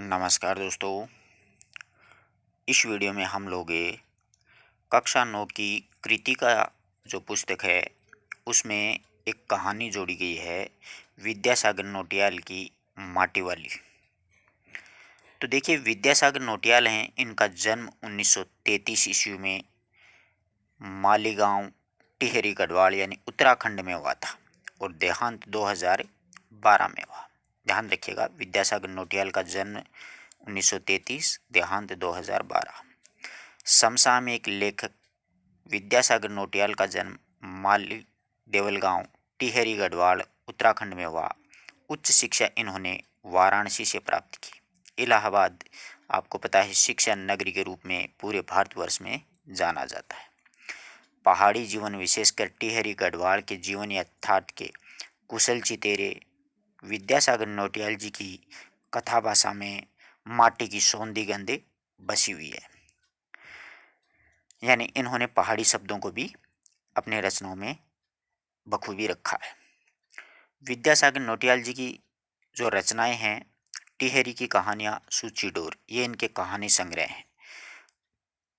नमस्कार दोस्तों। इस वीडियो में हम लोग कक्षा 9 की कृति का जो पुस्तक है उसमें एक कहानी जोड़ी गई है विद्यासागर नौटियाल की माटी वाली। तो देखिए, विद्यासागर नौटियाल हैं, इनका जन्म 1933 ईस्वी में मालीगांव टिहरी गढ़वाल यानी उत्तराखंड में हुआ था और देहांत 2012 में हुआ। ध्यान रखिएगा, विद्यासागर नौटियाल का जन्म 1933, देहांत 2012। समसामयिक लेखक विद्यासागर नौटियाल का जन्म माली देवलगांव टिहरी गढ़वाल उत्तराखंड में हुआ। उच्च शिक्षा इन्होंने वाराणसी से प्राप्त की। इलाहाबाद, आपको पता है, शिक्षा नगरी के रूप में पूरे भारतवर्ष में जाना जाता है। पहाड़ी जीवन, विशेषकर टिहरी गढ़वाल के जीवन यथार्थ के कुशल चितेरे विद्यासागर नौटियाल जी की कथा भाषा में माटी की सौंधी गंधे बसी हुई है। यानी इन्होंने पहाड़ी शब्दों को भी अपने रचनाओं में बखूबी रखा है। विद्यासागर नौटियाल जी की जो रचनाएं हैं, टिहरी की कहानियां, सूची डोर, ये इनके कहानी संग्रह हैं।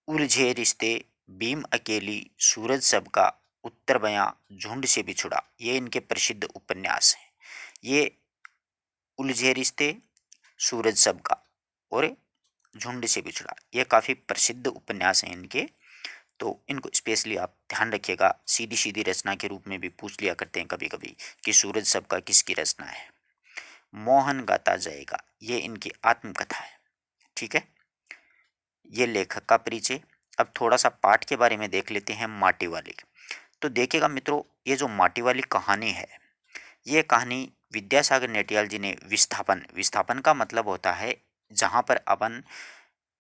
उलझे रिश्ते, भीम अकेली, सूरज सबका, उत्तर बयां, झुंड से बिछुड़ा, ये इनके प्रसिद्ध उपन्यास हैं। ये उलझे रिश्ते, सूरज सबका और झुंड से बिछुड़ा, ये काफ़ी प्रसिद्ध उपन्यास हैं इनके। तो इनको स्पेशली आप ध्यान रखिएगा, सीधी सीधी रचना के रूप में भी पूछ लिया करते हैं कभी कभी कि सूरज सबका किसकी रचना है। मोहन गाता जाएगा, ये इनकी आत्मकथा है। ठीक है, ये लेखक का परिचय। अब थोड़ा सा पाठ के बारे में देख लेते हैं, माटी वाली। तो देखिएगा मित्रों, ये जो माटी वाली कहानी है, ये कहानी विद्यासागर नौटियाल जी ने विस्थापन, विस्थापन का मतलब होता है जहाँ पर अपन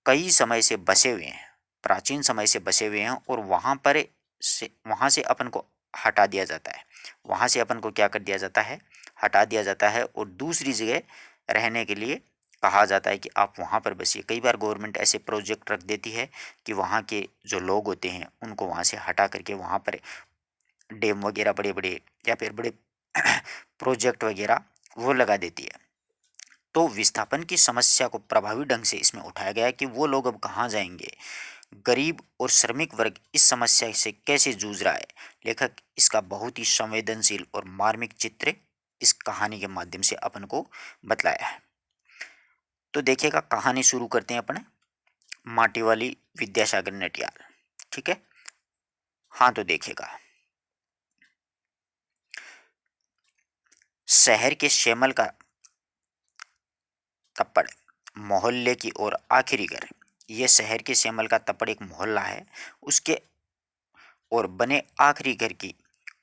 कई समय से बसे हुए हैं, प्राचीन समय से बसे हुए हैं, और वहाँ से अपन को हटा दिया जाता है। वहाँ से अपन को क्या कर दिया जाता है, हटा दिया जाता है, और दूसरी जगह रहने के लिए कहा जाता है कि आप वहाँ पर बसिए। कई बार गवर्नमेंट ऐसे प्रोजेक्ट रख देती है कि वहाँ के जो लोग होते हैं उनको वहाँ से हटा करके वहाँ पर डैम वगैरह बड़े बड़े या फिर बड़े प्रोजेक्ट वगैरह वो लगा देती है। तो विस्थापन की समस्या को प्रभावी ढंग से इसमें उठाया गया है कि वो लोग अब कहाँ जाएंगे, गरीब और श्रमिक वर्ग इस समस्या से कैसे जूझ रहा है। लेखक इसका बहुत ही संवेदनशील और मार्मिक चित्र इस कहानी के माध्यम से अपन को बतलाया है। तो देखिएगा, कहानी शुरू करते हैं अपने माटी वाली विद्यासागर नौटियाल। ठीक है, हाँ, तो देखिएगा, शहर के श्यामल का तप्पड़, मोहल्ले की ओर आखिरी घर। यह शहर के श्यामल का तप्पड़ एक मोहल्ला है, उसके और बने आखिरी घर की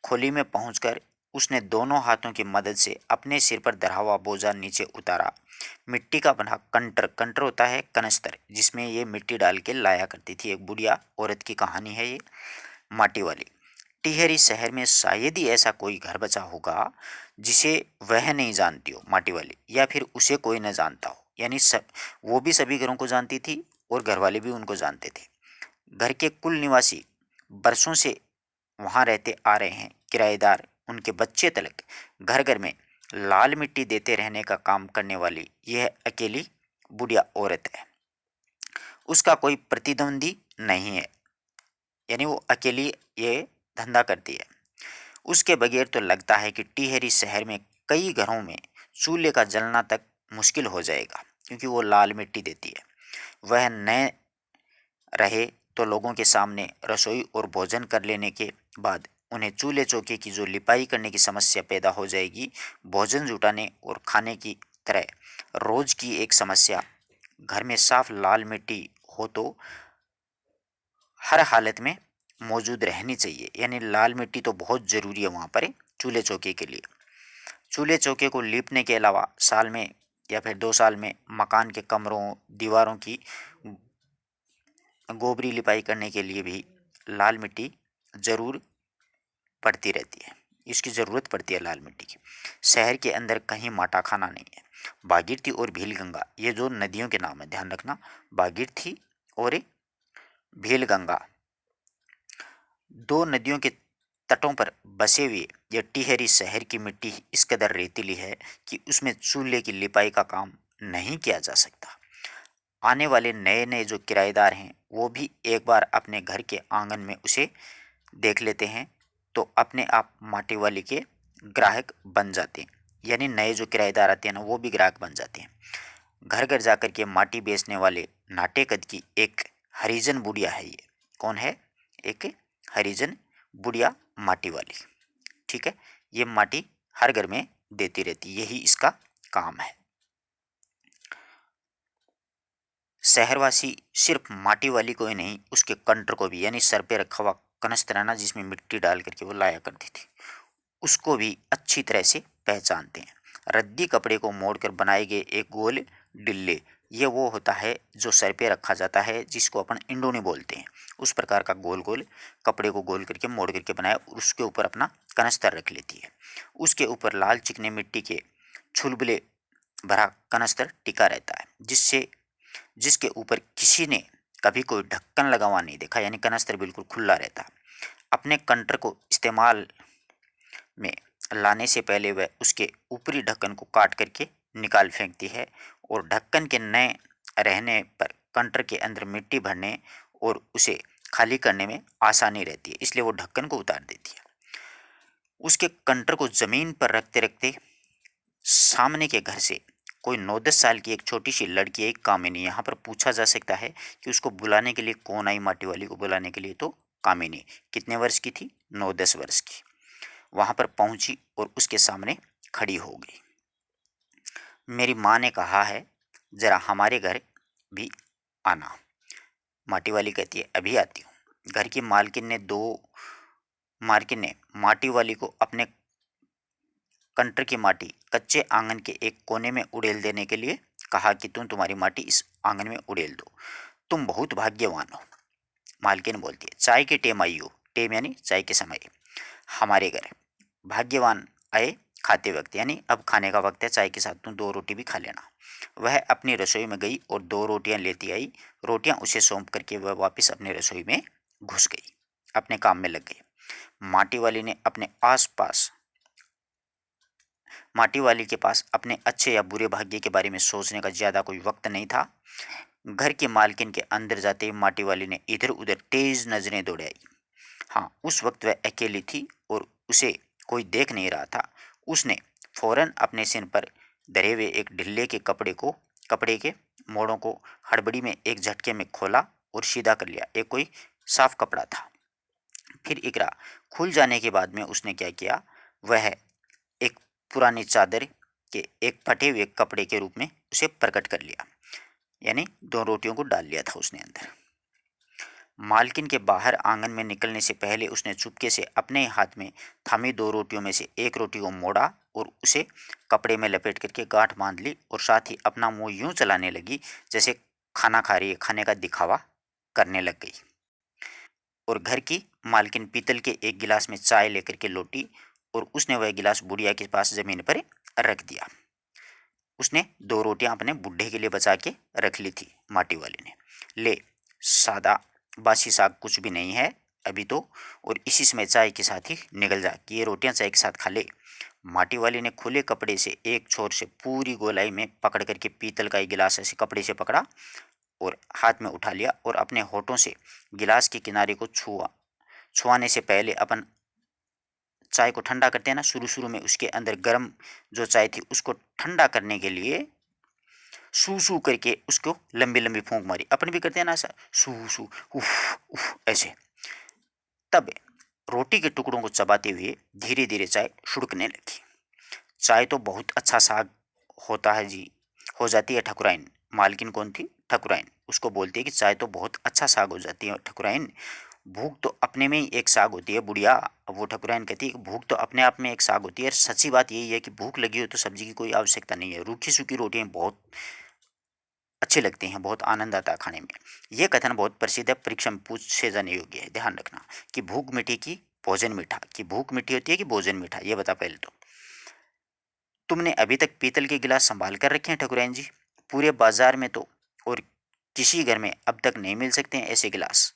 खोली में पहुंचकर उसने दोनों हाथों की मदद से अपने सिर पर धरा हुआ बोझा नीचे उतारा। मिट्टी का बना कंटर, कंटर होता है कनस्तर, जिसमें ये मिट्टी डाल के लाया करती थी। एक बुढ़िया औरत की कहानी है ये माटी वाली। टिहरी शहर में शायद ही ऐसा कोई घर बचा होगा जिसे वह नहीं जानती हो, माटी वाली, या फिर उसे कोई न जानता हो। यानी सब, वो भी सभी घरों को जानती थी और घर वाले भी उनको जानते थे। घर के कुल निवासी बरसों से वहाँ रहते आ रहे हैं, किराएदार, उनके बच्चे तलक, घर घर में लाल मिट्टी देते रहने का काम करने वाली यह अकेली बुढ़िया औरत है। उसका कोई प्रतिद्वंदी नहीं है, यानी वो अकेली ये धंधा करती है। उसके बगैर तो लगता है कि टिहरी शहर में कई घरों में चूल्हे का जलना तक मुश्किल हो जाएगा, क्योंकि वो लाल मिट्टी देती है। वह न रहे तो लोगों के सामने रसोई और भोजन कर लेने के बाद उन्हें चूल्हे चौके की जो लिपाई करने की समस्या पैदा हो जाएगी। भोजन जुटाने और खाने की तरह रोज की एक समस्या घर में साफ लाल मिट्टी हो तो हर हालत में मौजूद रहनी चाहिए। यानी लाल मिट्टी तो बहुत ज़रूरी है वहाँ पर चूल्हे चौके के लिए। चूल्हे चौके को लीपने के अलावा साल में या फिर 2 साल में मकान के कमरों, दीवारों की गोबरी लिपाई करने के लिए भी लाल मिट्टी ज़रूर पड़ती रहती है। इसकी ज़रूरत पड़ती है लाल मिट्टी की। शहर के अंदर कहीं माटा खाना नहीं है। भागीरथी और भीलगंगा, ये जो नदियों के नाम है, ध्यान रखना, भागीरथी और भीलगंगा, दो नदियों के तटों पर बसे हुए यह टिहरी शहर की मिट्टी इस कदर रेतीली है कि उसमें चूल्हे की लिपाई का काम नहीं किया जा सकता। आने वाले नए नए जो किराएदार हैं वो भी एक बार अपने घर के आंगन में उसे देख लेते हैं तो अपने आप माटी वाली के ग्राहक बन जाते हैं। यानी नए जो किराएदार आते हैं ना वो भी ग्राहक बन जाते हैं। घर घर जाकर के माटी बेचने वाले नाटे कद की एक हरिजन बुढ़िया है ये। कौन है? एक हरिजन बुढ़िया माटी वाली। ठीक है, ये माटी हर घर में देती रहती, यही इसका काम है। शहरवासी सिर्फ माटी वाली को ही नहीं उसके कंटर को भी, यानी सर पे रखा हुआ कनस्तराना जिसमें मिट्टी डाल करके वो लाया करती थी, उसको भी अच्छी तरह से पहचानते हैं। रद्दी कपड़े को मोड़कर बनाए गए एक गोल डिल्ले, ये वो होता है जो सर पे रखा जाता है जिसको अपन इंडोनी बोलते हैं। उस प्रकार का गोल गोल कपड़े को गोल करके मोड़ करके बनाया, उसके ऊपर अपना कनस्तर रख लेती है। उसके ऊपर लाल चिकने मिट्टी के छुलबुले भरा कनस्तर टिका रहता है, जिसके ऊपर किसी ने कभी कोई ढक्कन लगा हुआ नहीं देखा, यानी कनस्तर बिल्कुल खुला रहता। अपने कंटर को इस्तेमाल में लाने से पहले वह उसके ऊपरी ढक्कन को काट करके निकाल फेंकती है और ढक्कन के नए रहने पर कंटर के अंदर मिट्टी भरने और उसे खाली करने में आसानी रहती है, इसलिए वो ढक्कन को उतार देती है। उसके कंटर को जमीन पर रखते रखते सामने के घर से कोई 9-10 साल की एक छोटी सी लड़की, एक कामिनी, यहाँ पर पूछा जा सकता है कि उसको बुलाने के लिए कौन आई, माटी वाली को बुलाने के लिए, तो कामिनी कितने वर्ष की थी? 9-10 वर्ष की। वहां पर पहुंची और उसके सामने खड़ी हो गई। मेरी माँ ने कहा है जरा हमारे घर भी आना। माटी वाली कहती है अभी आती हूँ। घर की मालकिन ने माटी वाली को अपने कंटर की माटी कच्चे आंगन के एक कोने में उड़ेल देने के लिए कहा कि तुम्हारी माटी इस आंगन में उड़ेल दो, तुम बहुत भाग्यवान हो। मालकिन बोलती है चाय के टेम आई हो, टेम यानी चाय के समय, हमारे घर भाग्यवान आए खाते वक्त, यानी अब खाने का वक्त है, चाय के साथ तुम 2 रोटी भी खा लेना। वह अपनी रसोई में गई और 2 रोटियां लेती आई। रोटियां उसे सौंप करके वह वापस अपनी रसोई में घुस गई, अपने काम में लग गई। माटी वाली ने अपने आसपास माटी वाली के पास अपने अच्छे या बुरे भाग्य के बारे में सोचने का ज्यादा कोई वक्त नहीं था। घर की मालकिन के अंदर जाते ही माटी वाली ने इधर उधर तेज नजरें दौड़ाई। हाँ, उस वक्त वह अकेली थी और उसे कोई देख नहीं रहा था। उसने फौरन अपने सिर पर धरे हुए एक ढिल्ले के कपड़े के मोड़ों को हड़बड़ी में एक झटके में खोला और सीधा कर लिया। एक कोई साफ कपड़ा था। फिर इकरा खुल जाने के बाद में उसने क्या किया, वह एक पुरानी चादर के एक फटे हुए कपड़े के रूप में उसे प्रकट कर लिया, यानी 2 रोटियों को डाल लिया था उसने अंदर। मालकिन के बाहर आंगन में निकलने से पहले उसने चुपके से अपने हाथ में थामी 2 रोटियों में से एक रोटी को मोड़ा और उसे कपड़े में लपेट करके गांठ बांध ली और साथ ही अपना मुंह यूं चलाने लगी जैसे खाना खा रही है, खाने का दिखावा करने लग गई। और घर की मालकिन पीतल के एक गिलास में चाय लेकर के लौटी और उसने वह गिलास बुढ़िया के पास जमीन पर रख दिया। उसने 2 रोटियां अपने बुढ़े के लिए बचा के रख ली थी माटी वाली ने। ले, सादा बासी साग कुछ भी नहीं है अभी तो, और इसी समय चाय के साथ ही निकल जा कि ये रोटियां चाय के साथ खा ले। माटी वाली ने खुले कपड़े से एक छोर से पूरी गोलाई में पकड़ करके पीतल का एक गिलास ऐसे कपड़े से पकड़ा और हाथ में उठा लिया और अपने होठों से गिलास के किनारे को छुआने से पहले अपन चाय को ठंडा करते हैं ना, शुरू शुरू में उसके अंदर गर्म जो चाय थी उसको ठंडा करने के लिए सू सू करके उसको लंबी लंबी फूंक मारी। अपन भी करते हैं ना ऐसा, सू सू उफ उफ ऐसे। तब रोटी के टुकड़ों को चबाते हुए धीरे धीरे चाय सुड़कने लगी। चाय तो बहुत अच्छा साग होता है जी, हो जाती है ठकुराइन। मालकिन कौन थी? ठकुराइन। उसको बोलती है कि चाय तो बहुत अच्छा साग हो जाती है ठकुराइन, भूख तो अपने में ही एक साग होती है बुढ़िया। अब वो ठकुराइन कहती है कि भूख तो अपने आप में एक साग होती है। सच्ची बात यही है कि भूख लगी हो तो सब्जी की कोई आवश्यकता नहीं है, रूखी सूखी रोटियां बहुत अच्छी लगती हैं, बहुत आनंद आता है खाने में। यह कथन बहुत प्रसिद्ध है, परीक्षा में पूछे जाने योग्य है, ध्यान रखना कि भूख मीठी की भोजन मीठा, कि भूख मीठी होती है कि भोजन मीठा, ये बता पहले तो। तुमने अभी तक पीतल के गिलास संभाल कर रखे हैं ठकुराइन जी? पूरे बाजार में तो और किसी घर में अब तक नहीं मिल सकते हैं ऐसे गिलास।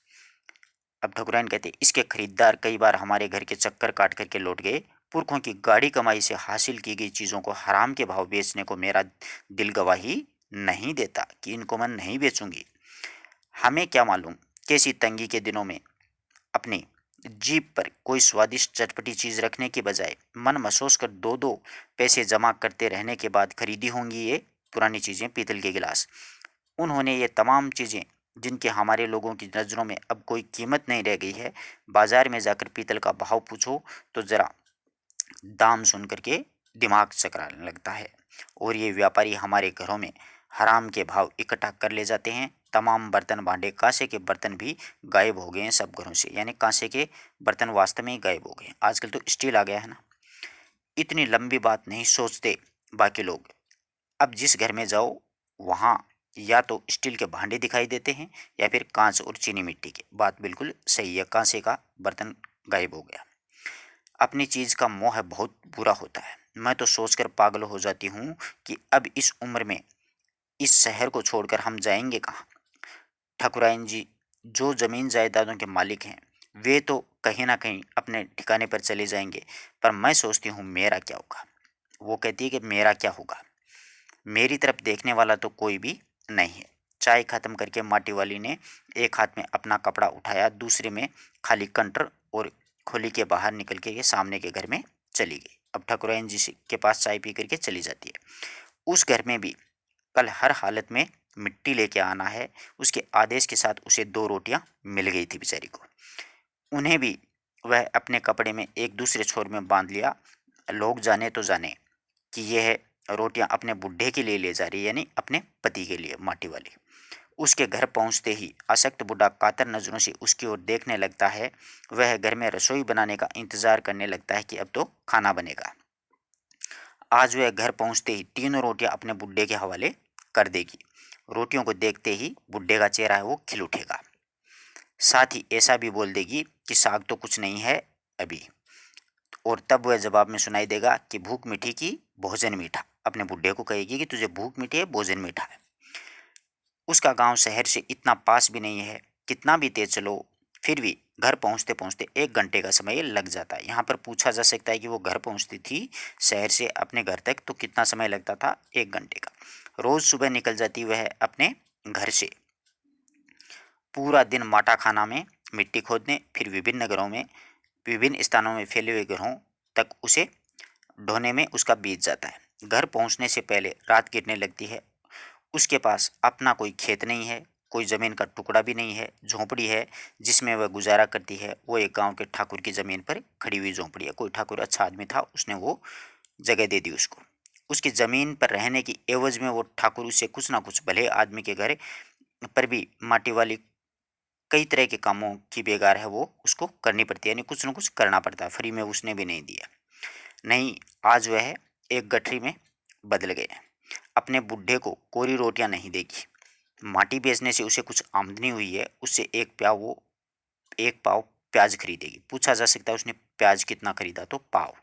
अब ठकुराइन कहते इसके खरीदार कई बार हमारे घर के चक्कर काट करके लौट गए, पुरखों की गाढ़ी कमाई से हासिल की गई चीज़ों को हराम के भाव बेचने को मेरा दिल गवाही नहीं देता कि इनको मैं नहीं बेचूंगी। हमें क्या मालूम कैसी तंगी के दिनों में अपनी जीभ पर कोई स्वादिष्ट चटपटी चीज़ रखने के बजाय मन महसूस कर दो दो पैसे जमा करते रहने के बाद खरीदी होंगी ये पुरानी चीज़ें, पीतल के गिलास। उन्होंने ये तमाम चीज़ें जिनके हमारे लोगों की नज़रों में अब कोई कीमत नहीं रह गई है, बाजार में जाकर पीतल का भाव पूछो तो ज़रा दाम सुन करके दिमाग चकराने लगता है। और ये व्यापारी हमारे घरों में हराम के भाव इकट्ठा कर ले जाते हैं। तमाम बर्तन भांडे, कांसे के बर्तन भी गायब हो गए हैं सब घरों से, यानी कांसे के बर्तन वास्तव में ही गायब हो गए हैं। आजकल तो स्टील आ गया है ना। इतनी लंबी बात नहीं सोचते बाकी लोग। अब जिस घर में जाओ वहाँ या तो स्टील के भांडे दिखाई देते हैं या फिर कांच और चीनी मिट्टी के। बात बिल्कुल सही है, कांसे का बर्तन गायब हो गया। अपनी चीज़ का मोह बहुत बुरा होता है। मैं तो सोचकर पागल हो जाती हूँ कि अब इस उम्र में इस शहर को छोड़कर हम जाएंगे कहाँ। ठकुराइन जी जो जमीन जायदादों के मालिक हैं वे तो कहीं ना कहीं अपने ठिकाने पर चले जाएंगे, पर मैं सोचती हूँ मेरा क्या होगा। वो कहती है कि मेरा क्या होगा, मेरी तरफ देखने वाला तो कोई भी नहीं है। चाय खत्म करके माटी वाली ने एक हाथ में अपना कपड़ा उठाया, दूसरे में खाली कंटर, और खोली के बाहर निकल के ये सामने के घर में चली गई। अब ठकुराइन जी के पास चाय पी करके चली जाती है। उस घर में भी कल हर हालत में मिट्टी लेके आना है, उसके आदेश के साथ उसे 2 रोटियां मिल गई थी बेचारी को। उन्हें भी वह अपने कपड़े में एक दूसरे छोर में बांध लिया। लोग जाने तो जाने कि यह रोटियां अपने बुढ़े के लिए ले जा रही है, यानी अपने पति के लिए माटी वाली। उसके घर पहुंचते ही आसक्त बूढ़ा कातर नजरों से उसकी ओर देखने लगता है। वह घर में रसोई बनाने का इंतजार करने लगता है कि अब तो खाना बनेगा। आज वह घर पहुंचते ही 3 रोटियां अपने बुढ़े के हवाले कर देगी। रोटियों को देखते ही बुढ़े का चेहरा है वो खिल उठेगा। साथ ही ऐसा भी बोल देगी कि साग तो कुछ नहीं है अभी। और तब वह जवाब में सुनाई देगा कि भूख मीठी की भोजन मीठा। अपने बुढ़े को कहेगी कि तुझे भूख मीठी है, भोजन मीठा है। उसका गांव शहर से इतना पास भी नहीं है, कितना भी तेज चलो फिर भी घर पहुंचते पहुंचते 1 घंटे का समय लग जाता है। यहाँ पर पूछा जा सकता है कि वो घर पहुंचती थी शहर से अपने घर तक तो कितना समय लगता था, 1 घंटे का। रोज सुबह निकल जाती वह अपने घर से, पूरा दिन माटा खाना में मिट्टी खोदने, फिर विभिन्न घरों में, विभिन्न स्थानों में फैले हुए घरों तक उसे ढोने में उसका बीत जाता है। घर पहुंचने से पहले रात गिरने लगती है। उसके पास अपना कोई खेत नहीं है, कोई ज़मीन का टुकड़ा भी नहीं है। झोंपड़ी है जिसमें वह गुजारा करती है, वो एक गांव के ठाकुर की ज़मीन पर खड़ी हुई झोंपड़ी है। कोई ठाकुर अच्छा आदमी था, उसने वो जगह दे दी उसको। उसकी ज़मीन पर रहने की एवज में वो ठाकुर उससे कुछ ना कुछ, भले आदमी के घर पर भी माटी वाली कई तरह के कामों की बेगार है वो उसको करनी पड़ती है, यानी कुछ ना कुछ करना पड़ता है। फ्री में उसने भी नहीं दिया। नहीं, आज वह एक गठरी में बदल गए। अपने बुढ़े को कोरी रोटियां नहीं देगी। माटी बेचने से उसे कुछ आमदनी हुई है, उससे एक पाव प्याज खरीदेगी। पूछा जा सकता है उसने प्याज कितना खरीदा, तो पाव।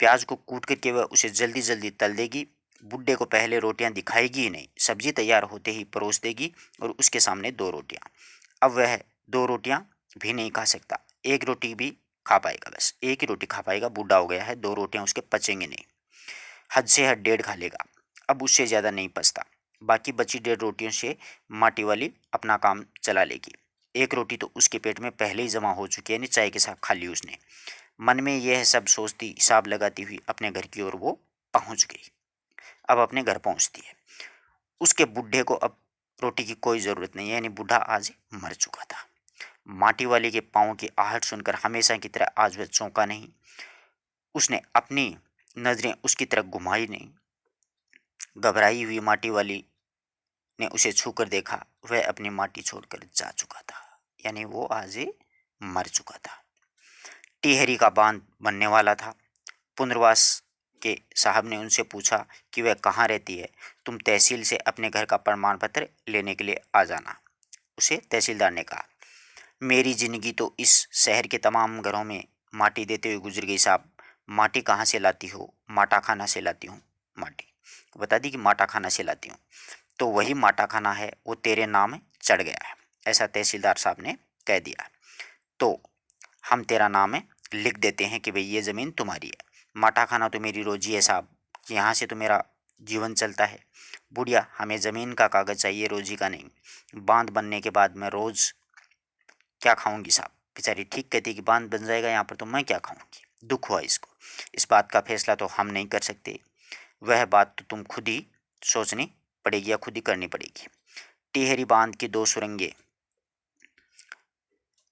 प्याज को कूट करके वह उसे जल्दी जल्दी तल देगी। बुढ़े को पहले रोटियां दिखाएगी ही नहीं, सब्जी तैयार होते ही परोस देगी और उसके सामने 2 रोटियां। अब वह 2 रोटियां भी नहीं खा सकता, एक रोटी भी खा पाएगा, बस एक ही रोटी खा पाएगा। बूढ़ा हो गया है, 2 रोटियां उसके पचेंगे नहीं। हद से हद 1.5 खा लेगा, अब उससे ज़्यादा नहीं पचता। बाकी बची 1.5 रोटियों से माटी वाली अपना काम चला लेगी। एक रोटी तो उसके पेट में पहले ही जमा हो चुकी है, यानी चाय के साथ खा ली उसने। मन में यह सब सोचती, हिसाब लगाती हुई अपने घर की ओर वो पहुंच गई। अब अपने घर पहुंचती है। उसके बुढ़े को अब रोटी की कोई ज़रूरत नहीं है, यानी बूढ़ा आज मर चुका था। माटी वाली के पाँव की आहट सुनकर हमेशा की तरह आज वह चौंका नहीं। उसने अपनी नजरें उसकी तरफ घुमाई नहीं। घबराई हुई माटी वाली ने उसे छूकर देखा, वह अपनी माटी छोड़कर जा चुका था, यानी वो आज मर चुका था। टिहरी का बांध बनने वाला था। पुनर्वास के साहब ने उनसे पूछा कि वह कहाँ रहती है। तुम तहसील से अपने घर का प्रमाण पत्र लेने के लिए आ जाना, उसे तहसीलदार ने कहा। मेरी जिंदगी तो इस शहर के तमाम घरों में माटी देते हुए गुजर गई साहब। माटी कहाँ से लाती हो? माटा खाना से लाती हूँ। माटी बता दी कि माटा खाना से लाती हूँ। तो वही माटा खाना है, वो तेरे नाम चढ़ गया है, ऐसा तहसीलदार साहब ने कह दिया। तो हम तेरा नाम लिख देते हैं कि भाई ये ज़मीन तुम्हारी है। माठा खाना तो मेरी रोजी है साहब, यहाँ से तो मेरा जीवन चलता है। बुढ़िया, हमें ज़मीन का कागज़ चाहिए, रोजी का नहीं। बांध बनने के बाद मैं रोज़ क्या खाऊंगी साहब। बेचारी ठीक कहती है कि बांध बन जाएगा यहाँ पर तो मैं क्या खाऊंगी। दुख हुआ इसको। इस बात का फैसला तो हम नहीं कर सकते, वह बात तो तुम खुद ही सोचनी पड़ेगी या खुद ही करनी पड़ेगी। टिहरी बांध की 2 सुरंगें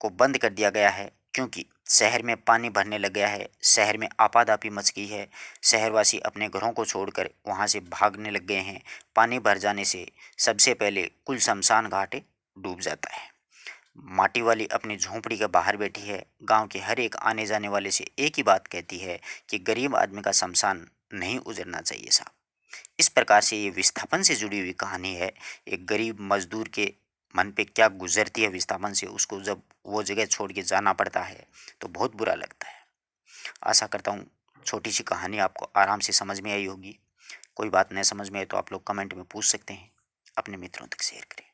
को बंद कर दिया गया है क्योंकि शहर में पानी भरने लग गया है। शहर में आपाधापी मच गई है। शहरवासी अपने घरों को छोड़कर वहाँ से भागने लग गए हैं। पानी भर जाने से सबसे पहले कुल शमशान घाट डूब जाता है। माटी वाली अपनी झोंपड़ी के बाहर बैठी है। गांव के हर एक आने जाने वाले से एक ही बात कहती है कि गरीब आदमी का शमशान नहीं उजरना चाहिए साहब। इस प्रकार से ये विस्थापन से जुड़ी हुई कहानी है। एक गरीब मजदूर के मन पे क्या गुजरती है विस्थापन से, उसको जब वो जगह छोड़ के जाना पड़ता है तो बहुत बुरा लगता है। आशा करता हूँ छोटी सी कहानी आपको आराम से समझ में आई होगी। कोई बात नहीं समझ में आए तो आप लोग कमेंट में पूछ सकते हैं। अपने मित्रों तक शेयर करें।